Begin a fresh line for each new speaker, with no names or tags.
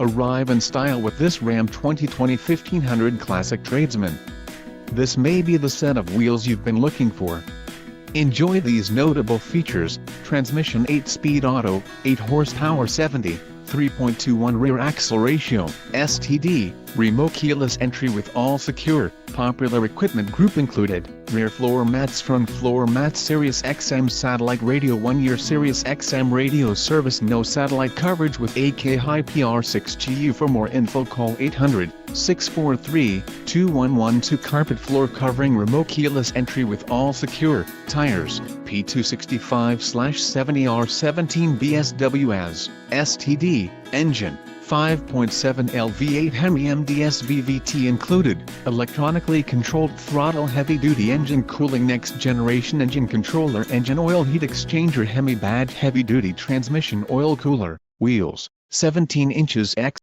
Arrive in style with this Ram 2020 1500 Classic Tradesman. This may be the set of wheels you've been looking for. Enjoy these notable features: transmission 8-speed auto, 8 horsepower 3.21 rear axle ratio, STD, remote keyless entry with all secure, popular equipment group included, rear floor mats, front floor mats, Sirius XM satellite radio, 1-year Sirius XM radio service, no satellite coverage with 8K high PR6GU. For more info call 800-643-2112. Carpet floor covering, remote keyless entry with all secure, tires, P265/70R17 BSW as, STD, engine, 5.7L V8 Hemi MDS VVT included, electronically controlled throttle, heavy-duty engine cooling, next generation engine controller, engine oil heat exchanger, Hemi badge, heavy-duty transmission oil cooler, wheels, 17 inches x